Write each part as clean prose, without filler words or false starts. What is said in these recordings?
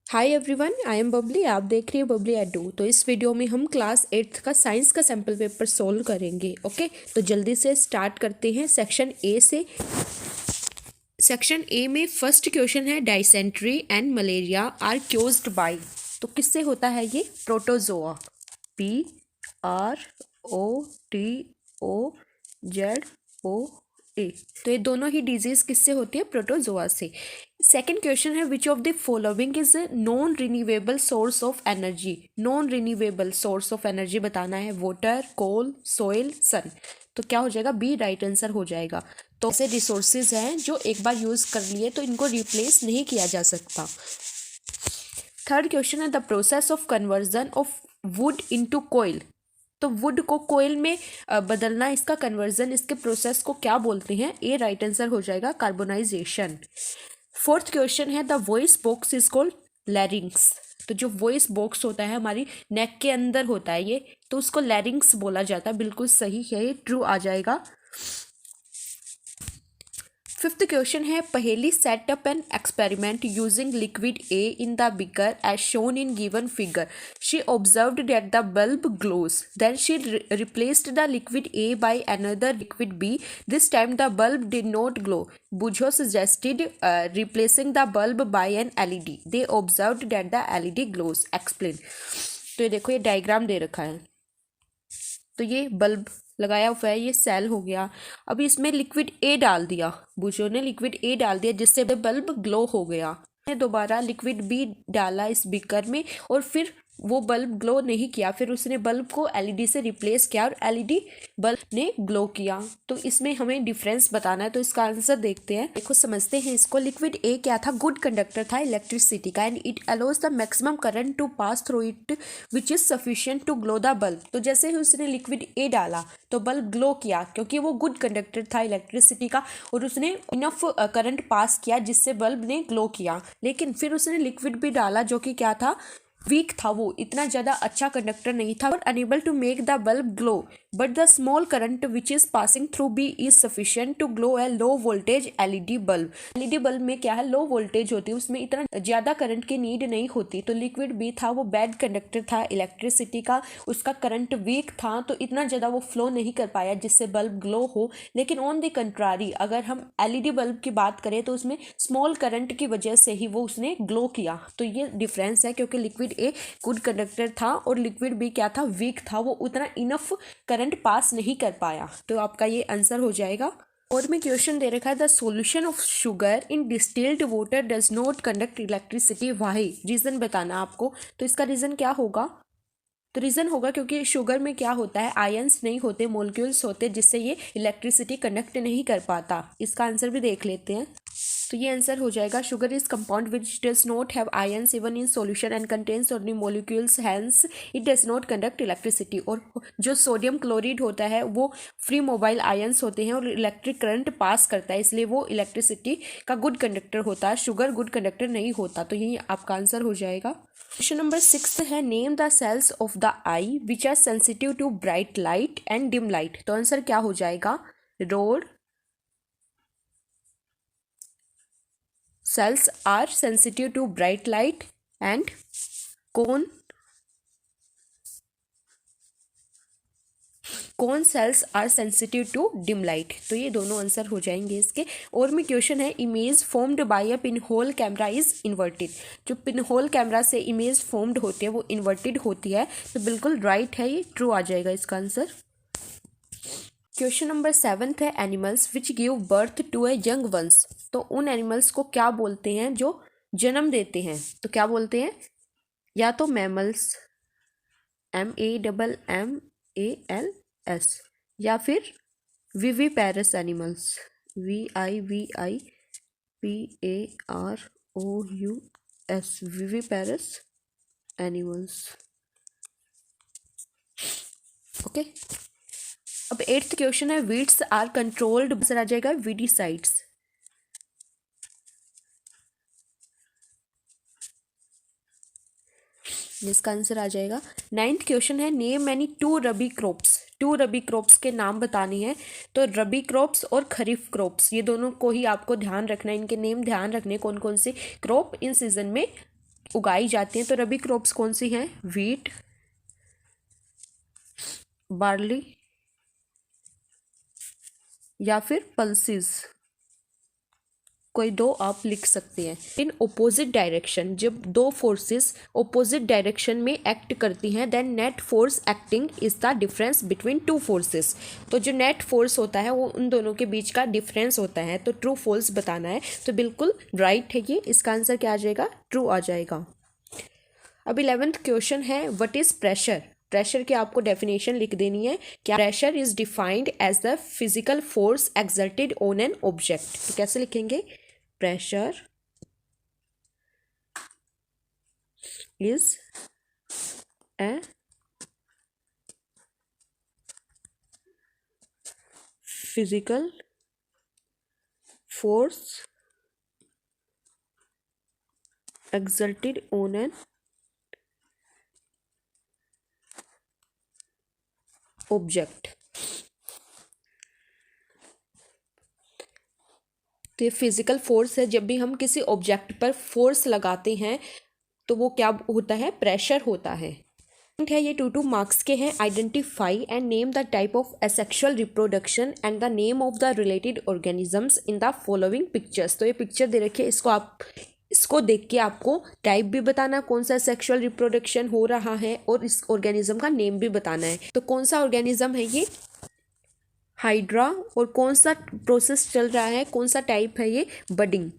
Hi everyone, I am Babli. आप देख रही हैं बबली एडू। तो इस वीडियो में हम क्लास 8th का साइंस का सैम्पल पेपर सोल्व करेंगे। ओके, तो जल्दी से स्टार्ट करते हैं सेक्शन ए से। सेक्शन ए में फर्स्ट क्वेश्चन है, dysentery and malaria are caused by. तो किससे होता है ये? प्रोटोजोआ। PROTOZOA। तो ये दोनों ही डिजीज किससे होती है? प्रोटोजोआ से। सेकेंड क्वेश्चन है, which of the following is non renewable source of energy. Non renewable source of energy बताना है। वाटर, कोल, सोइल, सन। तो क्या हो जाएगा? बी राइट आंसर हो जाएगा। तो ऐसे रिसोर्सेज हैं जो एक बार यूज कर लिए तो इनको रिप्लेस नहीं किया जा सकता। थर्ड क्वेश्चन है, the process of conversion of wood into coal. तो वुड को कोयल में बदलना, इसका कन्वर्जन, इसके प्रोसेस को क्या बोलते हैं? ए राइट आंसर हो जाएगा, कार्बोनाइजेशन। फोर्थ क्वेश्चन है, the voice box is called लैरिंग्स। तो जो वॉइस बॉक्स होता है हमारी नेक के अंदर होता है ये, तो उसको लैरिंग्स बोला जाता है। बिल्कुल सही है, ये ट्रू आ जाएगा। फिफ्थ क्वेश्चन है, Paheli set up an experiment using liquid A in the beaker as shown in given figure. She observed that the bulb glows. Then she replaced the liquid A by another liquid B. This time the bulb did not glow. Bujo suggested replacing the bulb by an LED. They observed that the LED glows. Explain. तो ये देखो, ये diagram दे रखा है। तो ये bulb लगाया हुआ है, ये सेल हो गया। अभी इसमें लिक्विड ए डाल दिया, बुजो ने लिक्विड ए डाल दिया जिससे बल्ब ग्लो हो गया। दोबारा लिक्विड बी डाला इस बीकर में और फिर वो बल्ब ग्लो नहीं किया। फिर उसने बल्ब को एलईडी से रिप्लेस किया और एलईडी बल्ब ने ग्लो किया। तो इसमें हमें डिफरेंस बताना है, तो इसका आंसर देखते हैं। देखो, समझते हैं इसको। लिक्विड ए क्या था? गुड कंडक्टर था इलेक्ट्रिसिटी का, and it allows the maximum current to pass through it which is sufficient to glow the bulb. तो जैसे ही उसने लिक्विड ए डाला तो बल्ब ग्लो किया, क्योंकि वो गुड कंडक्टर था इलेक्ट्रिसिटी का और उसने इनफ करंट पास किया जिससे बल्ब ने ग्लो किया। लेकिन फिर उसने लिक्विड भी डाला जो कि क्या था? वीक था, वो इतना ज़्यादा अच्छा कंडक्टर नहीं था। But unable to make the bulb glow, but the small current which is passing through B is sufficient to glow a low voltage LED bulb. LED bulb में क्या है? लो वोल्टेज होती है, उसमें इतना ज़्यादा करंट की नीड नहीं होती। तो लिक्विड बी था, वो बैड कंडक्टर था इलेक्ट्रिसिटी का, उसका करंट वीक था, तो इतना ज़्यादा वो फ्लो नहीं कर पाया जिससे बल्ब ग्लो हो। लेकिन ऑन द कंट्रारी, अगर हम एलईडी बल्ब की बात करें तो उसमें स्मॉल करंट की वजह से ही वो उसने ग्लो किया। तो ये डिफरेंस है, क्योंकि लिक्विड ए गुड कंडक्टर था और लिक्विड बी क्या था? वीक था, वो उतना इनफ करंट पास नहीं कर पाया। तो आपका ये आंसर हो जाएगा। और में क्वेश्चन दे रखा है, the solution of sugar in distilled water does not conduct electricity, why? Reason बताना आपको। तो इसका रीजन क्या होगा? तो रीज़न होगा क्योंकि शुगर में क्या होता है? आयंस नहीं होते, मोलिक्यूल्स होते, जिससे ये इलेक्ट्रिसिटी कंडक्ट नहीं कर पाता। इसका आंसर भी देख लेते हैं। तो ये आंसर हो जाएगा, sugar is compound which does not have ions even in solution and contains only molecules, hence it does not conduct electricity. और जो सोडियम क्लोराइड होता है वो फ्री मोबाइल आयंस होते हैं और इलेक्ट्रिक करंट पास करता है, इसलिए वो इलेक्ट्रिसिटी का गुड कंडक्टर होता है। शुगर गुड कंडक्टर नहीं होता। तो यही आपका आंसर हो जाएगा। क्वेश्चन नंबर 6 है, name the cells of the eye which are sensitive to bright light and dim light. तो आंसर क्या हो जाएगा? Rod cells are sensitive to bright light and cone cells are sensitive to dim light। तो ये दोनों answer हो जाएंगे इसके। और में क्वेश्चन है, image formed by a pinhole camera is inverted. जो पिनहोल कैमरा से इमेज फॉर्म्ड होती है वो इन्वर्टेड होती है। तो बिल्कुल राइट है, ये ट्रू आ जाएगा इसका आंसर। क्वेश्चन नंबर 7 है, animals which give birth to a young ones. तो उन एनिमल्स को क्या बोलते हैं जो जन्म देते हैं? तो क्या बोलते हैं? या तो मैमल्स, MAMMALS, या फिर viviparous animals, VIVIPAROUS, viviparous animals. Okay. अब 8th क्वेश्चन है, वीड्स आर कंट्रोल्ड, आ जाएगा वीडीसाइड्स। इसका आंसर आ जाएगा। 9th क्वेश्चन है, name any two rabi crops. Two rabi crops के नाम बतानी है। तो रबी क्रॉप्स और खरीफ क्रॉप्स, ये दोनों को ही आपको ध्यान रखना है, इनके नेम ध्यान रखने, कौन कौन से क्रॉप इन सीजन में उगाई जाती हैं। तो रबी क्रॉप्स कौन सी हैं? व्हीट, बार्ली या फिर पल्सेस, कोई दो आप लिख सकते हैं। इन ओपोजिट डायरेक्शन, जब दो फोर्सेस ओपोजिट डायरेक्शन में एक्ट करती हैं, then net force acting is the difference between two forces. तो जो नेट फोर्स होता है वो उन दोनों के बीच का डिफरेंस होता है। तो ट्रू फॉल्स बताना है। तो बिल्कुल राइट है ये, इसका आंसर क्या आ जाएगा? ट्रू आ जाएगा। अब 11th क्वेश्चन है, व्हाट इज प्रेशर? प्रेशर की आपको डेफिनेशन लिख देनी है। क्या? Pressure is defined as the physical force exerted on an object. तो कैसे लिखेंगे? Pressure is a physical force exerted on an object। तो ये फिजिकल फोर्स है। जब भी हम किसी ऑब्जेक्ट पर फोर्स लगाते हैं तो वो क्या होता है? प्रेशर होता है। है ये 2 मार्क्स के हैं। Identify and name the type of asexual reproduction and the name of the related organisms in the following pictures. तो ये पिक्चर दे रखी है, इसको देख के आपको टाइप भी बताना कौन सा सेक्सुअल रिप्रोडक्शन हो रहा है और इस ऑर्गेनिज्म का नेम भी बताना है। तो कौन सा ऑर्गेनिज्म है ये? हाइड्रा। और कौन सा प्रोसेस चल रहा है, कौन सा टाइप है ये? बडिंग।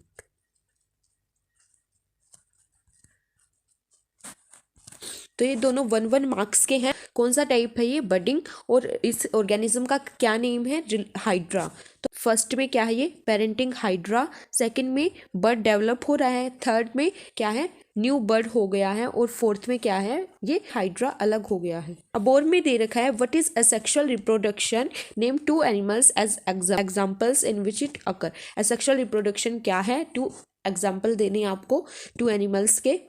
तो ये दोनों 1 मार्क्स के हैं। कौन सा टाइप है ये? बडिंग। और इस ऑर्गेनिज्म का क्या नेम है? हाइड्रा। तो फर्स्ट में क्या है ये? Parenting hydra. सेकंड में बर्ड डेवलप हो रहा है। थर्ड में क्या है? न्यू बर्ड हो गया है। और फोर्थ में क्या है? ये हाइड्रा अलग हो गया है। अब और में दे रखा है, what is asexual reproduction? Name 2 animals as examples in which it occur. Asexual reproduction क्या है? 2 एग्जाम्पल देने आपको 2 एनिमल्स के।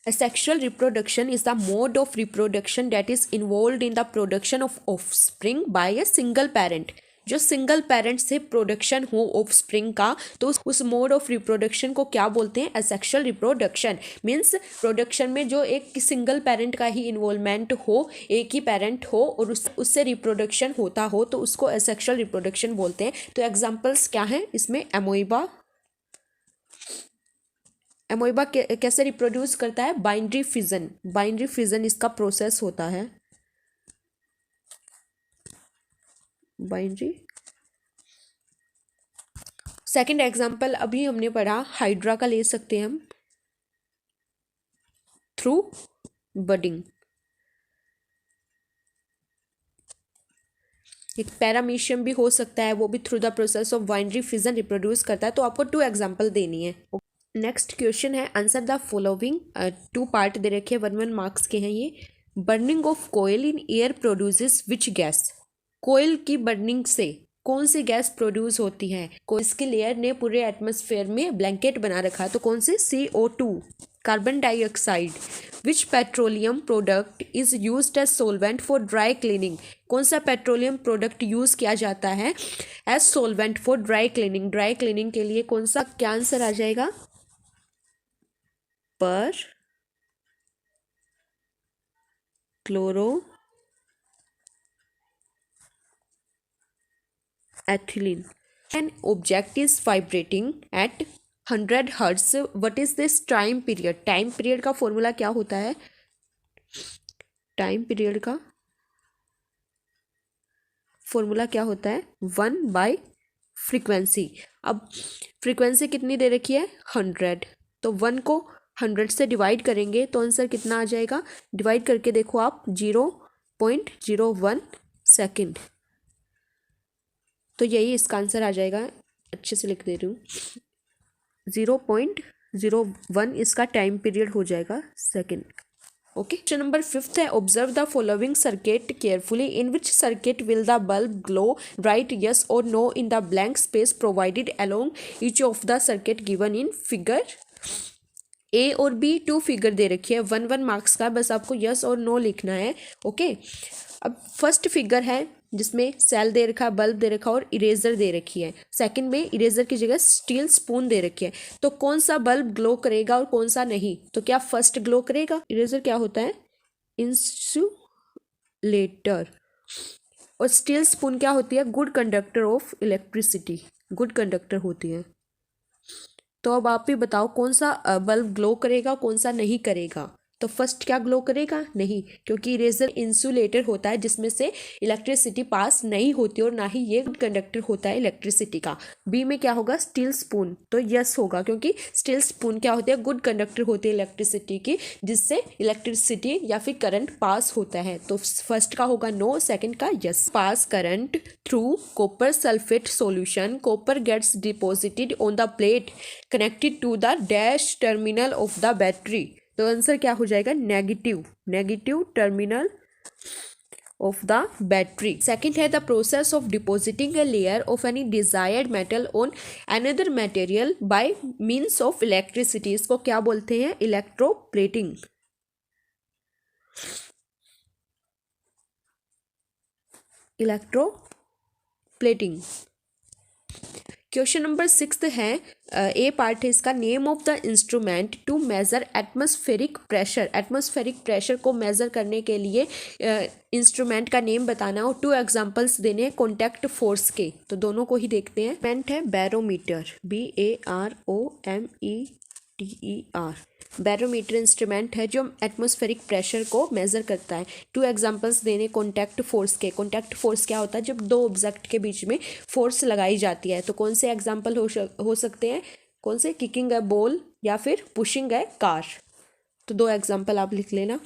Asexual reproduction is the mode of reproduction that is involved in the production of offspring by a single parent। जो single parent से production हो offspring का, तो उस मोड ऑफ रिप्रोडक्शन को क्या बोलते हैं? Asexual reproduction. मीन्स प्रोडक्शन में जो एक सिंगल पेरेंट का ही इन्वॉल्वमेंट हो, एक ही पेरेंट हो और उससे रिप्रोडक्शन होता हो, तो उसको एसेक्सुअल रिप्रोडक्शन बोलते हैं। तो एग्जाम्पल्स क्या हैं इसमें? एमोइबा। एमोइबा कैसे रिप्रोड्यूस करता है? Binary fission. बाइनरी फिजन इसका प्रोसेस होता है। बाइनरी। सेकंड एग्जांपल अभी हमने पढ़ा हाइड्रा का, ले सकते हैं हम थ्रू बडिंग। एक पैरामीशियम भी हो सकता है, वो भी through the process of binary fission reproduce करता है। तो आपको 2 एग्जांपल देनी है। नेक्स्ट क्वेश्चन है, आंसर द फॉलोइंग। 2 पार्ट दे रखे हैं, 1 मार्क्स के हैं ये। Burning of coal in air produces which gas? Coal की बर्निंग से कौन सी गैस प्रोड्यूस होती है? इसकी लेयर ने पूरे एटमॉस्फेयर में ब्लैंकेट बना रखा है, तो कौन सी? CO2, carbon dioxide. Which petroleum product is used as solvent for dry cleaning? कौन सा पेट्रोलियम प्रोडक्ट यूज किया जाता है as solvent for dry cleaning? Dry cleaning के लिए कौन सा? क्या आंसर आ जाएगा? पर क्लोरो ethylene। An object is vibrating at 100 hertz। What is this time period? Time period का फॉर्मूला क्या होता है? टाइम पीरियड का फॉर्मूला क्या होता है? 1/फ्रीक्वेंसी। अब फ्रीक्वेंसी कितनी दे रखी है? 100। तो 1 को 100 से डिवाइड करेंगे तो आंसर कितना आ जाएगा? डिवाइड करके देखो आप, 0.01 सेकेंड। तो यही इसका आंसर आ जाएगा। अच्छे से लिख दे रही हूँ, 0.01 इसका टाइम पीरियड हो जाएगा, सेकेंड। ओके। क्वेश्चन नंबर 5 है, observe the following circuit carefully. In which circuit will the bulb glow? Write yes और no in the blank space provided along each of the circuit given in figure. A और B 2 figure दे रखी है, 1 marks का, बस आपको yes और no लिखना है। ओके। अब फर्स्ट फिगर है, जिसमें सेल दे रखा है, बल्ब दे रखा है और इरेजर दे रखी है। सेकंड में इरेजर की जगह स्टील स्पून दे रखी है। तो कौन सा बल्ब ग्लो करेगा और कौन सा नहीं? तो क्या फर्स्ट ग्लो करेगा? इरेजर क्या होता है? इंसुलेटर। और स्टील स्पून क्या होती है? Good conductor of electricity, good conductor होती है। तो अब आप ही बताओ कौन सा बल्ब ग्लो करेगा, कौन सा नहीं करेगा? तो फर्स्ट क्या ग्लो करेगा? नहीं, क्योंकि इरेजर इंसुलेटर होता है जिसमें से इलेक्ट्रिसिटी पास नहीं होती और ना ही ये कंडक्टर होता है इलेक्ट्रिसिटी का। बी में क्या होगा? Steel spoon. तो यस होगा, क्योंकि स्टील स्पून क्या होती है? गुड कंडक्टर होती है इलेक्ट्रिसिटी की, जिससे इलेक्ट्रिसिटी या फिर करंट पास होता है। तो फर्स्ट का होगा नो, सेकंड का yes. Pass current through copper sulphate solution, copper gets deposited on the plate connected to the dash terminal of the battery. तो आंसर क्या हो जाएगा? Negative, negative terminal of the battery. Second है the process of depositing a layer of any desired metal on another material by means of electricity. इसको क्या बोलते हैं? Electroplating. Electroplating. Question number 6 है, ए पार्ट है इसका। Name of the instrument to measure atmospheric pressure. Atmospheric pressure को measure करने के लिए इंस्ट्रूमेंट का नेम बताना है और 2 एग्जांपल्स देने हैं कॉन्टैक्ट फोर्स के। तो दोनों को ही देखते हैं। इंस्ट्रूमेंट है बैरोमीटर, BAROMETER। बैरोमीटर इंस्ट्रूमेंट है जो एटमॉस्फेरिक प्रेशर को मेजर करता है। 2 एग्जांपल्स देने कॉन्टैक्ट फोर्स के। कॉन्टैक्ट फोर्स क्या होता है? जब 2 ऑब्जेक्ट के बीच में फोर्स लगाई जाती है। तो कौन से एग्जांपल हो सकते हैं? कौन से? किकिंग है बॉल या फिर पुशिंग है कार। तो 2 एग्जांपल आप लिख लेना।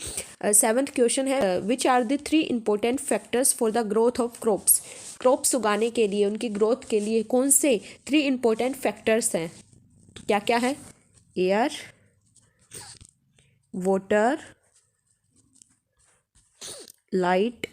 7th क्वेश्चन है, which are the 3 important factors for the growth of crops. Crops उगाने के लिए, उनकी ग्रोथ के लिए कौन से 3 इंपॉर्टेंट फैक्टर्स हैं? तो क्या क्या है? एयर, वाटर, लाइट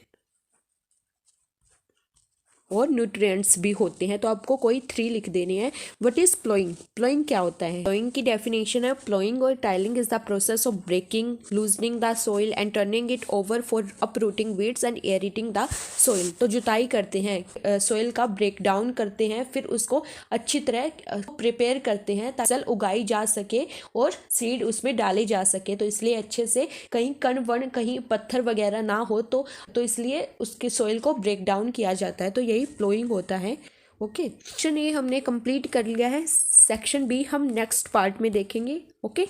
और न्यूट्रिएंट्स भी होते हैं। तो आपको कोई 3 लिख देने हैं। What is ploughing? प्लोइंग क्या होता है? प्लोइंग की डेफिनेशन है, प्लोइंग और tilling is the process of breaking, loosening the soil and turning it over for uprooting weeds and aerating the soil. तो जुताई करते हैं, सोइल का ब्रेक डाउन करते हैं, फिर उसको अच्छी तरह प्रिपेयर करते हैं ताकि फसल उगाई जा सके और सीड उसमें डाले जा सके। तो इसलिए अच्छे से कहीं कण वण, कहीं पत्थर वगैरह ना हो, तो इसलिए उसके सोइल को ब्रेक डाउन किया जाता है। तो यही प्लोइंग होता है। ओके, सेक्शन ए हमने कंप्लीट कर लिया है। सेक्शन बी हम नेक्स्ट पार्ट में देखेंगे। ओके।